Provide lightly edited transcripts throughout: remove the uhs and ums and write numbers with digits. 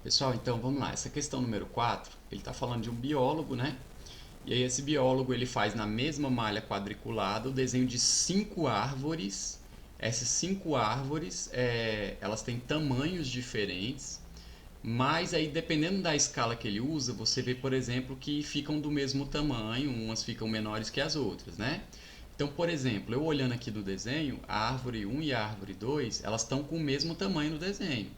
Pessoal, então vamos lá. Essa questão número 4, ele está falando de um biólogo, né? E aí esse biólogo ele faz na mesma malha quadriculada o desenho de 5 árvores. Essas 5 árvores, elas têm tamanhos diferentes, mas aí dependendo da escala que ele usa, você vê, por exemplo, que ficam do mesmo tamanho, umas ficam menores que as outras, né? Então, por exemplo, eu olhando aqui no desenho, a árvore 1 e a árvore 2, elas estão com o mesmo tamanho no desenho.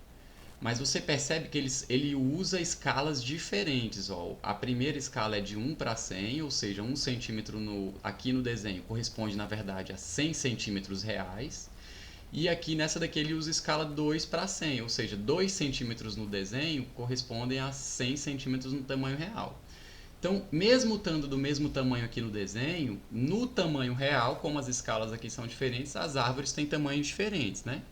Mas você percebe que ele usa escalas diferentes. Ó. A primeira escala é de 1 para 100, ou seja, 1 centímetro aqui no desenho corresponde, na verdade, a 100 centímetros reais. E aqui nessa daqui ele usa escala 2 para 100, ou seja, 2 centímetros no desenho correspondem a 100 centímetros no tamanho real. Então, mesmo estando do mesmo tamanho aqui no desenho, no tamanho real, como as escalas aqui são diferentes, as árvores têm tamanhos diferentes, né?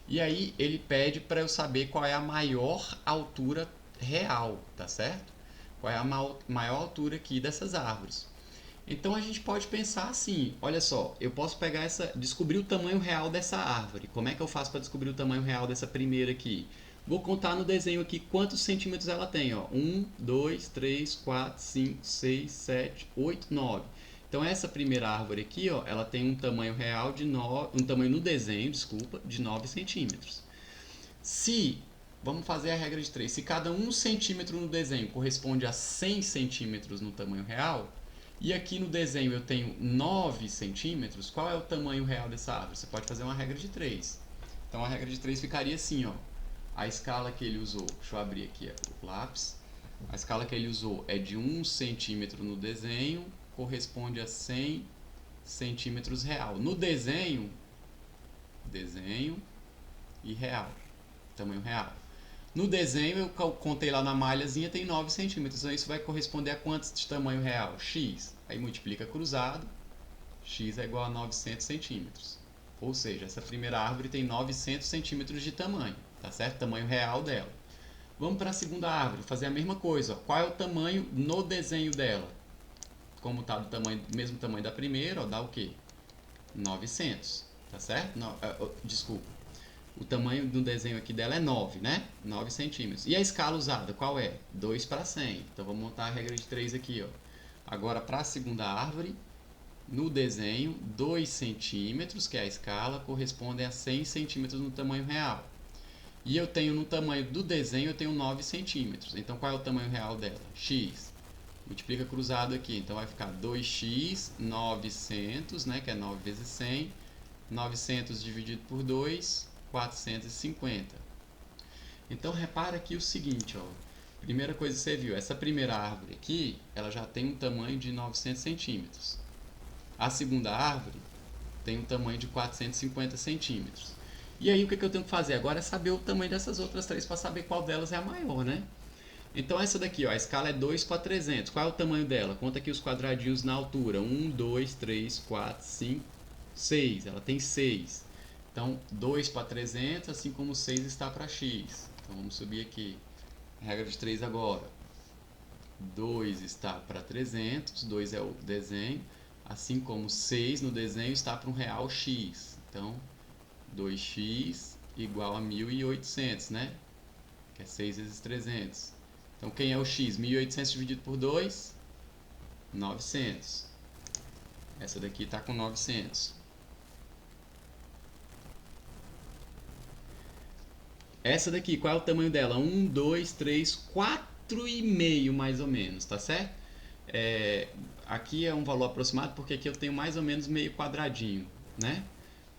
E aí ele pede para eu saber qual é a maior altura real, tá certo? Qual é a maior altura aqui dessas árvores. Então a gente pode pensar assim, olha só, eu posso pegar descobrir o tamanho real dessa árvore. Como é que eu faço para descobrir o tamanho real dessa primeira aqui? Vou contar no desenho aqui quantos centímetros ela tem, ó. 1, 2, 3, 4, 5, 6, 7, 8, 9. Então essa primeira árvore aqui, ó, ela tem um tamanho real de 9, um tamanho no desenho, desculpa, de 9 centímetros. Se, vamos fazer a regra de 3, se cada 1 centímetro no desenho corresponde a 100 centímetros no tamanho real, e aqui no desenho eu tenho 9 centímetros, qual é o tamanho real dessa árvore? Você pode fazer uma regra de 3. Então a regra de 3 ficaria assim, ó. A escala que ele usou, deixa eu abrir aqui o lápis. A escala que ele usou é de 1 centímetro no desenho, corresponde a 100 centímetros real. No desenho e real, tamanho real. No desenho eu contei lá na malhazinha, tem 9 centímetros, então isso vai corresponder a quantos de tamanho real? X. Aí multiplica cruzado, x é igual a 900 centímetros. Ou seja, essa primeira árvore tem 900 centímetros de tamanho, tá certo? Tamanho real dela. Vamos para a segunda árvore, fazer a mesma coisa. Ó. Qual é o tamanho no desenho dela? Como está do mesmo tamanho da primeira, ó, dá o quê? 900, tá certo? Não, desculpa. O tamanho do desenho aqui dela é 9, né? 9 centímetros. E a escala usada, qual é? 2 para 100. Então vamos montar a regra de 3 aqui, ó. Agora para a segunda árvore, no desenho, 2 centímetros, que é a escala, correspondem a 100 centímetros no tamanho real. E eu tenho no tamanho do desenho, eu tenho 9 centímetros. Então qual é o tamanho real dela? X. Multiplica cruzado aqui, então vai ficar 2x 900, né, que é 9 vezes 100. 900 dividido por 2, 450. Então repara aqui o seguinte, ó. Primeira coisa que você viu, essa primeira árvore aqui, ela já tem um tamanho de 900 centímetros. A segunda árvore tem um tamanho de 450 centímetros. E aí o que eu tenho que fazer agora é saber o tamanho dessas outras três para saber qual delas é a maior, né? Então essa daqui, ó, a escala é 2 para 300. Qual é o tamanho dela? Conta aqui os quadradinhos na altura. 1, 2, 3, 4, 5, 6. Ela tem 6. Então 2 para 300, assim como 6 está para x. Então vamos subir aqui. Regra de 3 agora. 2 está para 300, 2 é o desenho. Assim como 6 no desenho está para um real x. Então 2x igual a 1.800, né? Que é 6 vezes 300. Então, quem é o x? 1.800 dividido por 2? 900. Essa daqui está com 900. Essa daqui, qual é o tamanho dela? 1, 2, 3, 4,5 mais ou menos, tá certo? Aqui é um valor aproximado porque aqui eu tenho mais ou menos meio quadradinho, né?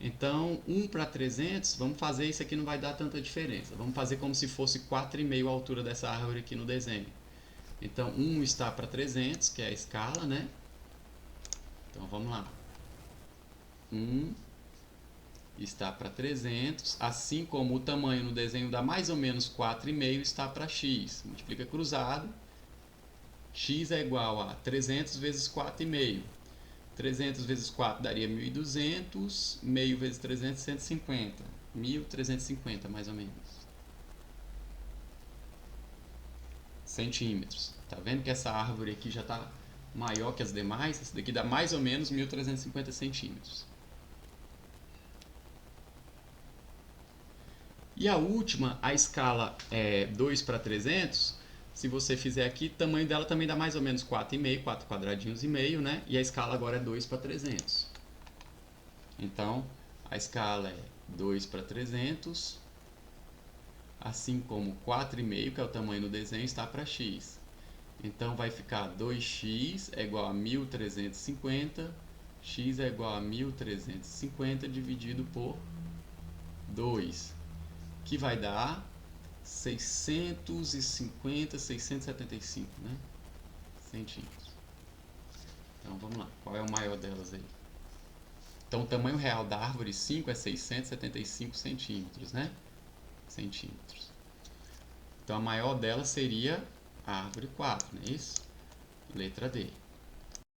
Então, 1 para 300, vamos fazer, isso aqui não vai dar tanta diferença. Vamos fazer como se fosse 4,5 a altura dessa árvore aqui no desenho. Então, 1 está para 300, que é a escala, né? Então, vamos lá. 1 está para 300, assim como o tamanho no desenho dá mais ou menos 4,5, está para x. Multiplica cruzado. X é igual a 300 vezes 4,5. 300 vezes 4 daria 1.200, meio vezes 300, 150. 1.350, mais ou menos. Centímetros. Tá vendo que essa árvore aqui já está maior que as demais? Essa daqui dá mais ou menos 1.350 centímetros. E a última, a escala é 2 para 300. Se você fizer aqui, o tamanho dela também dá mais ou menos 4,5, 4 quadradinhos e meio, né? E a escala agora é 2 para 300. Então, a escala é 2 para 300, assim como 4,5, que é o tamanho do desenho, está para x. Então, vai ficar 2x é igual a 1.350, x é igual a 1.350 dividido por 2, que vai dar 650, 675, né? Centímetros. Então, vamos lá. Qual é o maior delas aí? Então, o tamanho real da árvore 5 é 675 centímetros, né? Centímetros. Então, a maior dela seria a árvore 4, não é isso? Letra D.